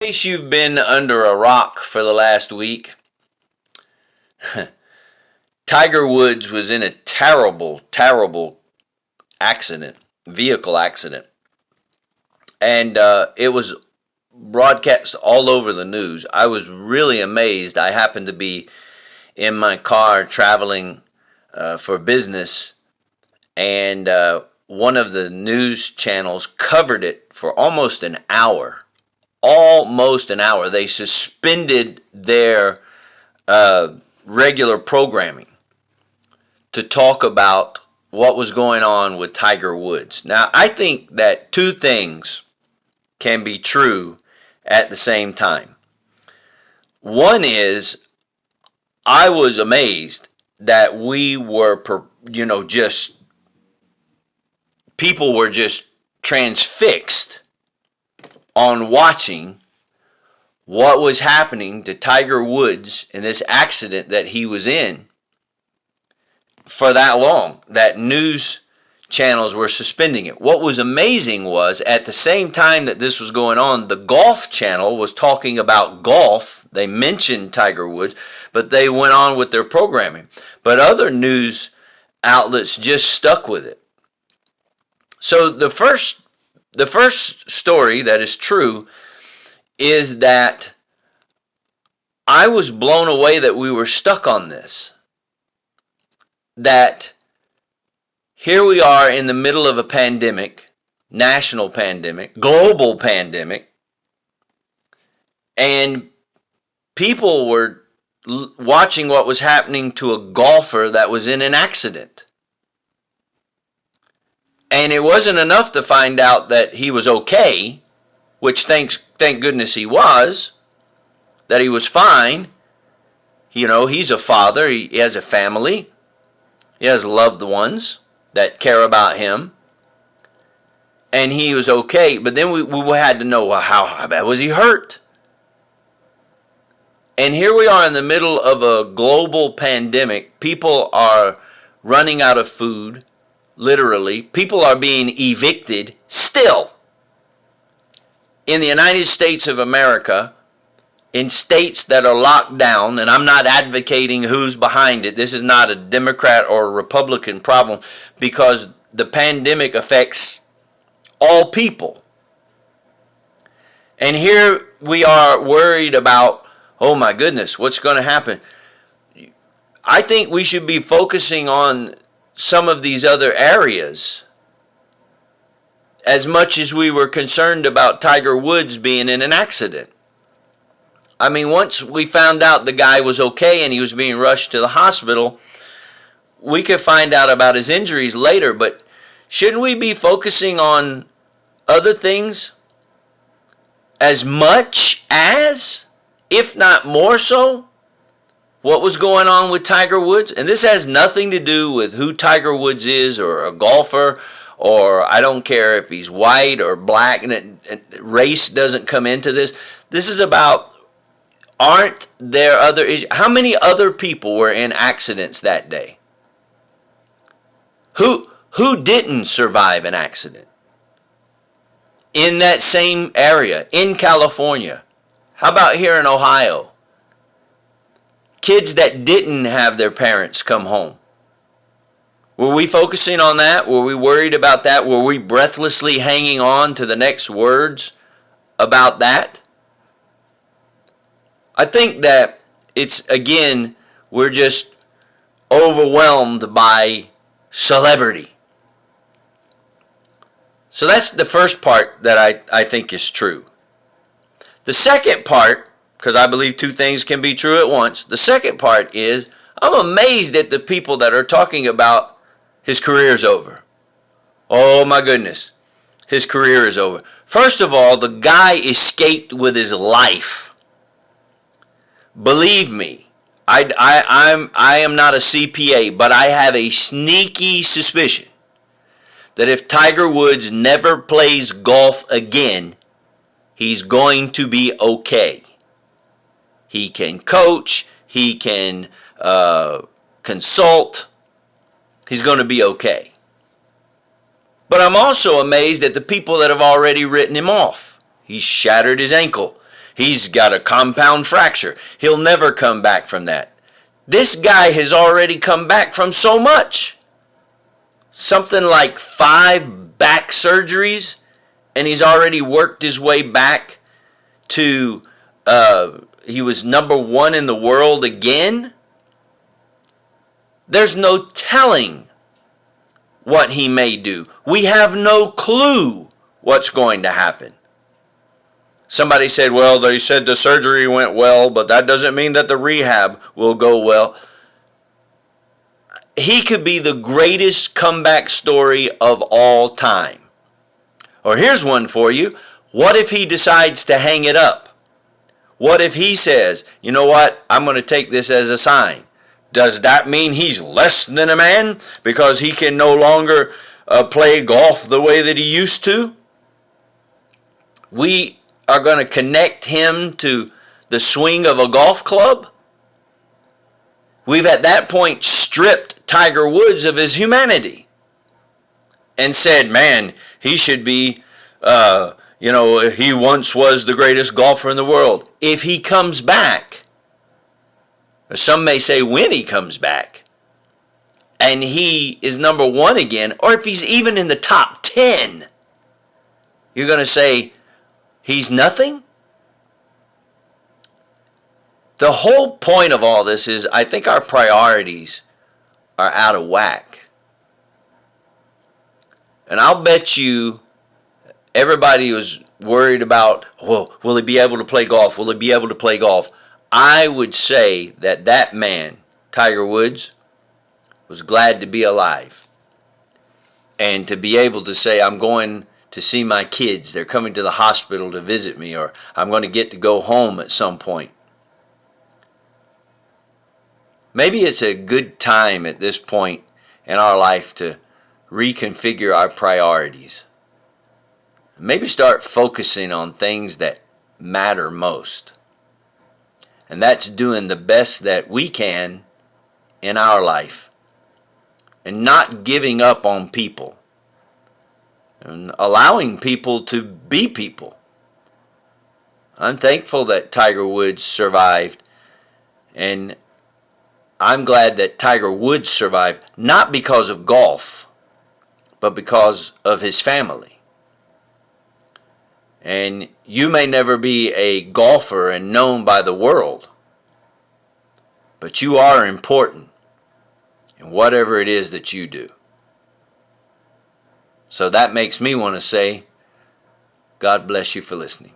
In case you've been under a rock for the last week, Tiger Woods was in a terrible, terrible accident, vehicle accident. And it was broadcast all over the news. I was really amazed. I happened to be in my car traveling for business, and one of the news channels covered it for almost an hour. Almost an hour. They suspended their regular programming to talk about what was going on with Tiger Woods. Now, I think that two things can be true at the same time. One is, I was amazed that we were, people were just transfixed on watching what was happening to Tiger Woods in this accident that he was in for that long, that news channels were suspending it. What was amazing was, at the same time that this was going on, the Golf Channel was talking about golf. They mentioned Tiger Woods, but they went on with their programming. But other news outlets just stuck with it. So the first story that is true is that I was blown away that we were stuck on this. That here we are in the middle of a pandemic, national pandemic, global pandemic, and people were watching what was happening to a golfer that was in an accident. And it wasn't enough to find out that he was okay, which thank goodness he was, that he was fine. He's a father, he has a family, he has loved ones that care about him, and he was okay. But then we had to know, well, how bad was he hurt? And here we are in the middle of a global pandemic. People are running out of food, literally. People are being evicted still. In the United States of America, in states that are locked down, and I'm not advocating who's behind it. This is not a Democrat or Republican problem, because the pandemic affects all people. And here we are worried about, oh my goodness, what's going to happen? I think we should be focusing on some of these other areas as much as we were concerned about Tiger Woods being in an accident. I mean, once we found out the guy was okay and he was being rushed to the hospital, we could find out about his injuries later, but shouldn't we be focusing on other things as much as, if not more so, what was going on with Tiger Woods? And this has nothing to do with who Tiger Woods is, or a golfer, or I don't care if he's white or black, and race doesn't come into this. This is about, aren't there other issues? How many other people were in accidents that day? Who didn't survive an accident? In that same area, in California. How about here in Ohio? Kids that didn't have their parents come home. Were we focusing on that? Were we worried about that? Were we breathlessly hanging on to the next words about that? I think that it's, again, we're just overwhelmed by celebrity. So that's the first part that I think is true. The second part, because I believe two things can be true at once, the second part is, I'm amazed at the people that are talking about his career's over. Oh my goodness, his career is over. First of all, the guy escaped with his life. Believe me, I am not a CPA, but I have a sneaky suspicion that if Tiger Woods never plays golf again, he's going to be okay. He can coach, he can consult, he's going to be okay. But I'm also amazed at the people that have already written him off. He's shattered his ankle. He's got a compound fracture. He'll never come back from that. This guy has already come back from so much. Something like 5 back surgeries, and he's already worked his way back to, he was number 1 in the world again. There's no telling what he may do. We have no clue what's going to happen. Somebody said, well, they said the surgery went well, but that doesn't mean that the rehab will go well. He could be the greatest comeback story of all time. Or here's one for you. What if he decides to hang it up? What if he says, you know what, I'm going to take this as a sign? Does that mean he's less than a man because he can no longer play golf the way that he used to? We are going to connect him to the swing of a golf club? We've at that point stripped Tiger Woods of his humanity and said, man, he should be, he once was the greatest golfer in the world. If he comes back, or some may say when he comes back, and he is number 1 again, or if he's even in the top 10, you're going to say he's nothing? The whole point of all this is I think our priorities are out of whack. And I'll bet you everybody was worried about, well, will he be able to play golf? Will he be able to play golf? I would say that man, Tiger Woods, was glad to be alive. And to be able to say, I'm going to see my kids. They're coming to the hospital to visit me, or I'm going to get to go home at some point. Maybe it's a good time at this point in our life to reconfigure our priorities. Maybe start focusing on things that matter most. And that's doing the best that we can in our life. And not giving up on people. And allowing people to be people. I'm thankful that Tiger Woods survived. And I'm glad that Tiger Woods survived, not because of golf, but because of his family. And you may never be a golfer and known by the world, but you are important in whatever it is that you do. So that makes me want to say, God bless you for listening.